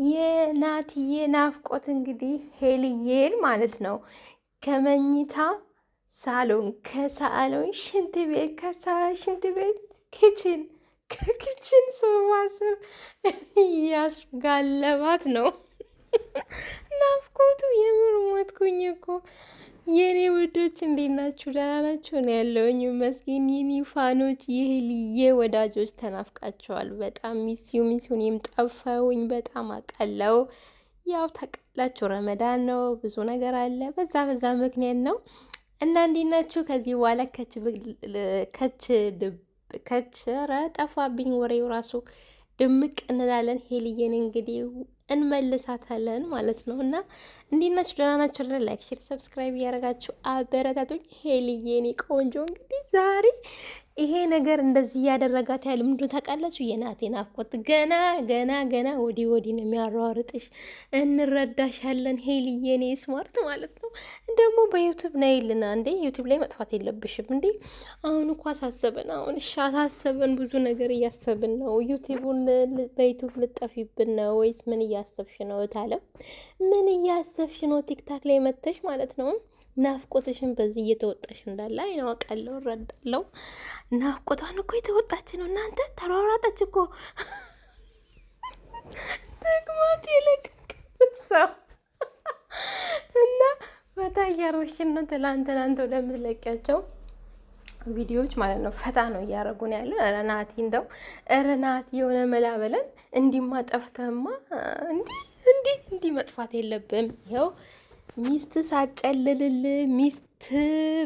የናትዬ ናፍቆት እንግዲህ ሄልዬን ማለት ነው። ከመኝታ ሳሎን፣ ከሳሎን ሽንት ቤት፣ ከሽንት ቤት ክችን፣ ከክችን ሶፋ ስር እያስጋለባት ነው። ናፍቆቱ የምር ሞትኩኝ እኮ። የኔ ውዶች እንዴት ናችሁ? ደህና ናችሁ? እኔ ያለሁኝ መስኪን የኔ ፋኖች የህልዬ ወዳጆች ተናፍቃቸዋል በጣም ሚስዩን ጠፋውኝ በጣም አቃለው። ያው ታውቃላችሁ ረመዳን ነው፣ ብዙ ነገር አለ፣ በዛ ምክንያት ነው እና እንዴት ናችሁ? ከዚህ በኋላ ከች ረ ጠፋብኝ ወሬው ራሱ ድምቅ እንላለን። ሄልዬን እንግዲህ እንመልሳታለን ማለት ነው። እና እንዴት ናችሁ? ደህና ናችሁ? ላይክ፣ ሼር፣ ሰብስክራይብ እያደረጋችሁ አበረታቱኝ። ሄልዬ እኔ ቆንጆ እንግዲህ ዛሬ ይሄ ነገር እንደዚህ እያደረጋት ያለ ምንድን ታውቃላችሁ? የናቴ ናፍቆት ገና ወዲህ ነው የሚያሯርጥሽ። እንረዳሻለን ሄልዬ እኔ ስማርት ማለት ነው። ደግሞ በዩቱብ ነይልና እንዴ! ዩቱብ ላይ መጥፋት የለብሽም እንዴ! አሁን እኮ አሳሰበን። አሁን እሺ አሳሰበን፣ ብዙ ነገር እያሰብን ነው። ዩቱቡን በዩቱብ ልጠፊብን ነው ወይስ ምን እያሰብሽ ነው? እታለም ምን እያሰብሽ ነው? ቲክታክ ላይ መተሽ ማለት ነው። ናፍቆትሽን በዚህ እየተወጣሽ እንዳለ አይነው አውቃለሁ፣ እረዳለሁ። ናፍቆቷን እኮ የተወጣች ነው እናንተ። ተሯሯጠች እኮ ደግማት የለቀቅበት ሰው እና ፈታ እያረሽን ነው። ትላንት ወደምትለቂያቸው ቪዲዮዎች ማለት ነው ፈታ ነው እያደረጉ ነው ያለው። ረናቲ እንደው ረናቲ የሆነ መላ በለን። እንዲማ ጠፍተማ እንዲህ መጥፋት የለብም። ይኸው ሚስት ሳጨልልል ሚስት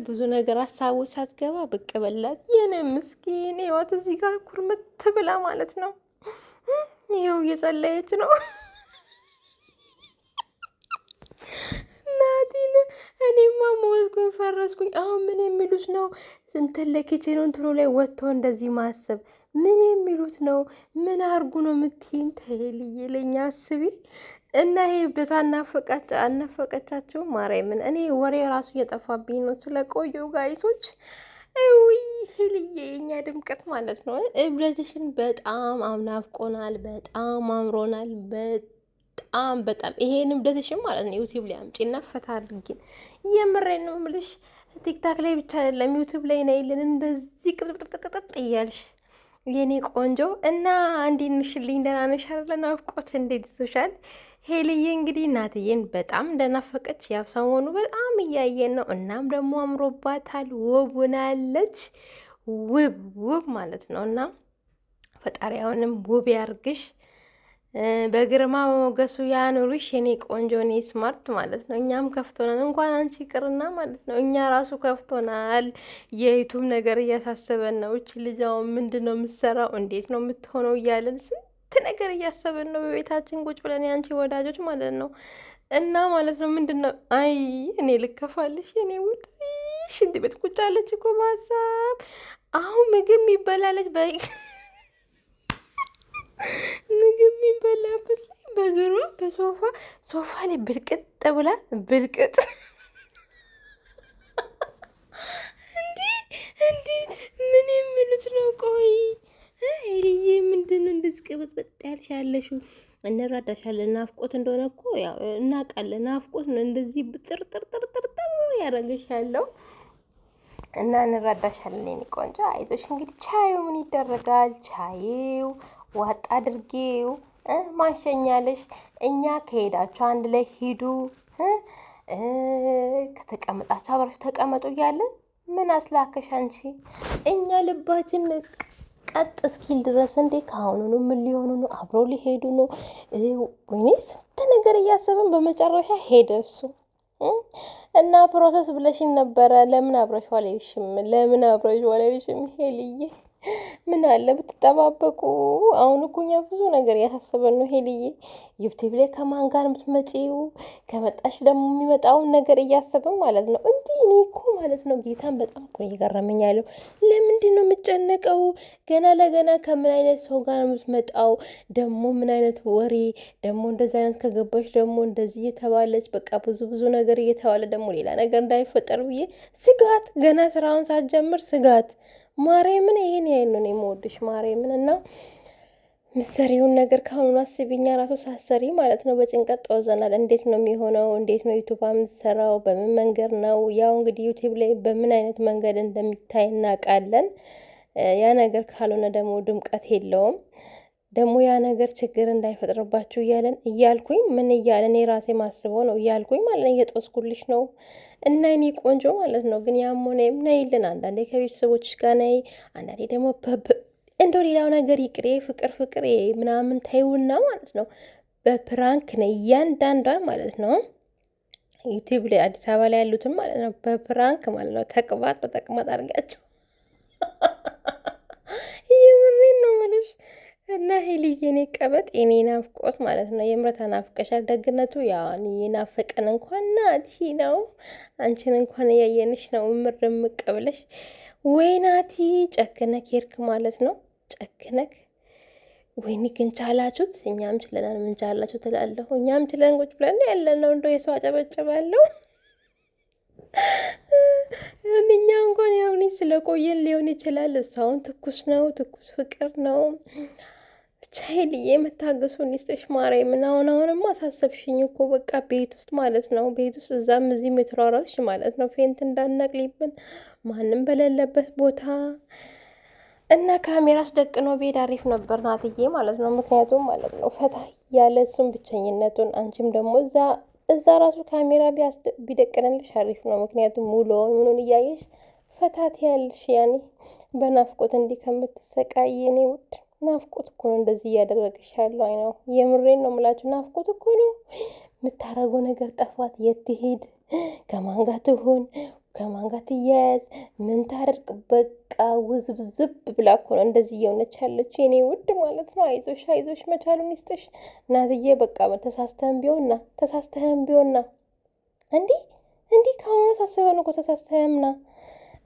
ብዙ ነገር ሀሳቡ ሳትገባ ብቅ በላት። የኔ ምስኪን ህይወት እዚህ ጋር ኩርምት ብላ ማለት ነው። ይኸው እየጸለየች ነው። ናቲን እኔማ ሞትኩኝ፣ ፈረስኩኝ። አሁን ምን የሚሉት ነው? ስንትን ለኪችኑ እንትኑ ላይ ወጥቶ እንደዚህ ማሰብ ምን የሚሉት ነው? ምን አርጉ ነው የምትይን? ተሄልዬ ለኛ አስቢ እና ይሄ እብደቷ አናፈቀቻቸው። ማርያምን እኔ ወሬ ራሱ እየጠፋብኝ ነው ስለቆዩ ጋይሶች። ውይ ሄልዬ የኛ ድምቀት ማለት ነው። እብደትሽን በጣም አምናፍቆናል፣ በጣም አምሮናል። በጣም ይሄን እብደትሽን ማለት ነው ዩቲዩብ ላይ አምጪና ፈታ አድርጊን። የምሬን ነው የምልሽ። ቲክታክ ላይ ብቻ አይደለም ዩቲዩብ ላይ ነይልን እንደዚህ ቅጥቅጥቅጥጥ እያልሽ የኔ ቆንጆ እና እንዴት ነሽልኝ? ደህና ነሽ አይደል? ናፍቆት እንዴት ይዞሻል? ሄልዬ እንግዲህ እናትዬን በጣም እንደናፈቀች ያው ሰሞኑ በጣም እያየን ነው። እናም ደግሞ አምሮባታል፣ ውብ ሆናለች። ውብ ማለት ነው እና ፈጣሪያውንም ውብ ያርግሽ፣ በግርማ ሞገሱ ያኑርሽ የኔ ቆንጆ፣ እኔ ስማርት ማለት ነው። እኛም ከፍቶናል፣ እንኳን አንቺ ይቅርና ማለት ነው እኛ ራሱ ከፍቶናል። የዩቱብ ነገር እያሳሰበን ነው። እቺ ልጃውን ምንድን ነው የምትሰራው? እንዴት ነው የምትሆነው? እያለን ስንት ነገር እያሰብን ነው በቤታችን ቁጭ ብለን፣ ያንቺ ወዳጆች ማለት ነው። እና ማለት ነው ምንድን ነው አይ እኔ ልከፋልሽ የኔ ውድ። ሽንት ቤት ቁጭ አለች እኮ በሀሳብ። አሁን ምግብ የሚበላለች ምግብ የሚበላበት ላይ በእግሯ በሶፋ ላይ ብልቅጥ ብላ ብልቅጥ እንዲህ ምን የሚሉት ነው? ቆይ ሄልዬ ምንድን ነው እንደዚህ ቅብጥብጥ ያልሽ ያለሽው? እንረዳሻለን። ናፍቆት እንደሆነ እኮ ያው እናውቃለን። ናፍቆት ነው እንደዚህ ጥርጥር ያደረገሽ ያለው እና እንረዳሻለን የኔ ቆንጆ። አይዞሽ እንግዲህ ቻዩ ምን ይደረጋል? ቻዩ ዋጥ አድርጌው ማሸኛለሽ። እኛ ከሄዳችሁ አንድ ላይ ሂዱ፣ ከተቀመጣችሁ አብራችሁ ተቀመጡ እያለን ምን አስላከሽ አንቺ? እኛ ልባችን ቀጥ እስኪል ድረስ እንዴ ከአሁኑ ምን ሊሆኑ ነው? አብረው ሊሄዱ ነው? ወይኔ ስንት ነገር እያሰብን በመጨረሻ ሄደ እሱ። እና ፕሮሰስ ብለሽን ነበረ። ለምን አብረሽው አልሄድሽም? ሄልዬ ምን አለ ብትጠባበቁ። አሁን እኮ እኛ ብዙ ነገር ያሳሰበን ነው ሄልዬ። ዩቲዩብ ላይ ከማን ጋር የምትመጪው? ከመጣሽ ደግሞ የሚመጣውን ነገር እያሰብን ማለት ነው። እንዲህ እኔ እኮ ማለት ነው ጌታን በጣም እኮ እየገረመኝ ያለው ለምንድን ነው የምጨነቀው? ገና ለገና ከምን አይነት ሰው ጋር ነው የምትመጣው? ደግሞ ምን አይነት ወሬ ደግሞ እንደዚህ አይነት ከገባሽ ደግሞ እንደዚህ እየተባለች በቃ ብዙ ነገር እየተባለ ደግሞ ሌላ ነገር እንዳይፈጠር ብዬ ስጋት፣ ገና ስራውን ሳትጀምር ስጋት። ማርያምን ይሄን ያህል ነው የምወድሽ ማርያምን። እና ምሰሪውን ነገር ካሁኑ አስቢኛ ራሱ ሳሰሪ ማለት ነው። በጭንቀት ጦዘናል። እንዴት ነው የሚሆነው? እንዴት ነው ዩቱብ የምትሰራው? በምን መንገድ ነው? ያው እንግዲህ ዩቲብ ላይ በምን አይነት መንገድ እንደሚታይ እናውቃለን። ያ ነገር ካልሆነ ደግሞ ድምቀት የለውም። ደግሞ ያ ነገር ችግር እንዳይፈጥርባችሁ እያልኩኝ ምን እያለን የራሴ ማስበው ነው እያልኩኝ ማለት ነው። እየጦስኩልሽ ነው እና እኔ ቆንጆ ማለት ነው። ግን ያም ሆነ ነይልን፣ አንዳንዴ ከቤተሰቦች ጋር ነይ፣ አንዳንዴ ደግሞ እንደው ሌላው ነገር ይቅሬ ፍቅር ምናምን ተይውና ማለት ነው። በፕራንክ ነው እያንዳንዷን ማለት ነው። ዩቲዩብ ላይ አዲስ አበባ ላይ ያሉትም ማለት ነው በፕራንክ ማለት ነው ተቅባጥ በተቅማጥ አድርጋቸው። የምሬን ነው የምልሽ። እና ሄልዬ የኔ ቀበጥ የኔ ናፍቆት ማለት ነው። የምረታ ናፍቀሻል። ደግነቱ ያው የናፈቀን እንኳን ናቲ ነው። አንቺን እንኳን እያየንሽ ነው ምር ድምቅ ብለሽ። ወይ ናቲ ጨክነክ ሄድክ ማለት ነው። ጨክነክ ወይኔ ግን ቻላችሁት። እኛም ችለናል። ምን ቻላችሁ ትላለሁ። እኛም ችለን ቁጭ ብለን ያለን ነው። እንደው የሰው አጨበጭባለሁ። እኛ እንኳን ያው ስለቆየን ሊሆን ይችላል። እሷውን ትኩስ ነው፣ ትኩስ ፍቅር ነው። ብቻ ሄልዬ የምታገሱን ይስጥሽ ማርያምን። አሁንማ አሳሰብሽኝ እኮ በቃ ቤት ውስጥ ማለት ነው። ቤት ውስጥ እዛም እዚህም የተሯሯጥሽ ማለት ነው። ፌንት እንዳናቅሊብን ማንም በሌለበት ቦታ እና ካሜራ አስደቅኖ ቤት አሪፍ ነበር ናትዬ ማለት ነው። ምክንያቱም ማለት ነው ፈታ ያለ እሱም ብቸኝነቱን አንቺም ደግሞ እዛ ራሱ ካሜራ ቢደቅንልሽ አሪፍ ነው። ምክንያቱም ሙሉውን ምኑን እያየሽ ፈታት ያልሽ ያኔ በናፍቆት እንዲህ ከምትሰቃይ የኔ ውድ ናፍቆት እኮ ነው እንደዚህ እያደረገሽ ያለው። አይ ነው የምሬን ነው የምላችሁ። ናፍቆት እኮ ነው የምታረገው ነገር ጠፋት። የት ትሄድ? ከማን ጋር ትሆን? ከማን ጋር ትያያዝ? ምን ታደርግ? በቃ ውዝብዝብ ብላ እኮ ነው እንደዚህ እየሆነች ያለችው የኔ ውድ ማለት ነው። አይዞሽ መቻሉን ይስጥሽ እናትዬ። በቃ ተሳስተህም ቢሆንና እንዲህ ከአሁኑ ታስበን እኮ ተሳስተህምና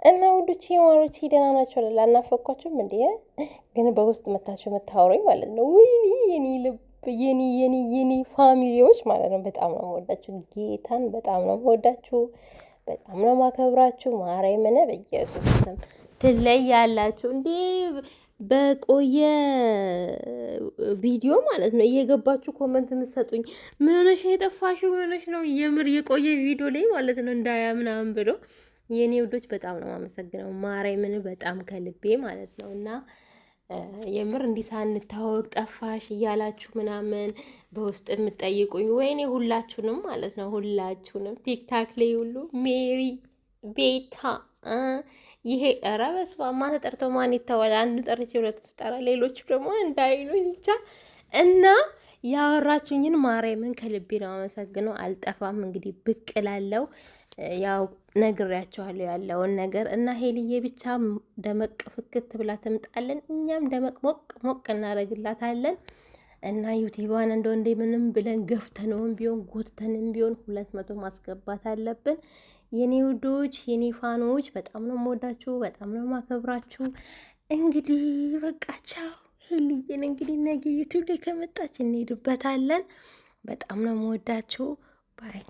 እና ውዶቼ ማሮቼ ደህና ናቸው። አልናፈኳችሁም እንዴ? ግን በውስጥ መታችሁ የምታወሩኝ ማለት ነው። ወይኔ የኔ ልብ የኔ ፋሚሊዎች ማለት ነው። በጣም ነው የምወዳችሁ። ጌታን በጣም ነው የምወዳችሁ። በጣም ነው ማከብራችሁ። ማርያምን በኢየሱስ ስም ትለያላችሁ እንዴ! በቆየ ቪዲዮ ማለት ነው እየገባችሁ ኮመንት የምትሰጡኝ ምን ሆነሽ ነው የጠፋሽው? ምን ሆነሽ ነው? የምር የቆየ ቪዲዮ ላይ ማለት ነው እንዳያ ምናምን ብሎ የኔ ውዶች በጣም ነው የማመሰግነው። ማርያምን በጣም ከልቤ ማለት ነው። እና የምር እንዲህ ሳንታወቅ ጠፋሽ እያላችሁ ምናምን በውስጥ የምትጠይቁኝ ወይኔ ሁላችሁንም ማለት ነው ሁላችሁንም ቲክታክ ላይ ሁሉ ሜሪ ቤታ ይሄ ኧረ በስመ አብ ማን ተጠርቶ ማን ይተዋል? አንዱ ጠርቼ ሁለቱ ስጠራ ሌሎቹ ደግሞ እንዳይሉኝ ብቻ እና ያወራችሁኝን ማርያምን ከልቤ ነው አመሰግነው። አልጠፋም እንግዲህ ብቅ እላለሁ። ያው ነግሬያቸዋለሁ ያለውን ነገር እና ሄልዬ ብቻ ደመቅ ፍክት ብላ ትምጣለን። እኛም ደመቅ ሞቅ እናደርግላታለን። እና ዩቲዩባን እንደው እንደ ምንም ብለን ገፍተነውም ቢሆን ጎትተንም ቢሆን 200 ማስገባት አለብን። የኔ ውዶች የኔ ፋኖች በጣም ነው የምወዳችሁ፣ በጣም ነው የማከብራችሁ። እንግዲህ በቃ ቻው። ሄልዬን እንግዲህ ነገ ዩቲዩብ ላይ ከመጣች እንሄድበታለን። በጣም ነው የምወዳችሁ። ባይ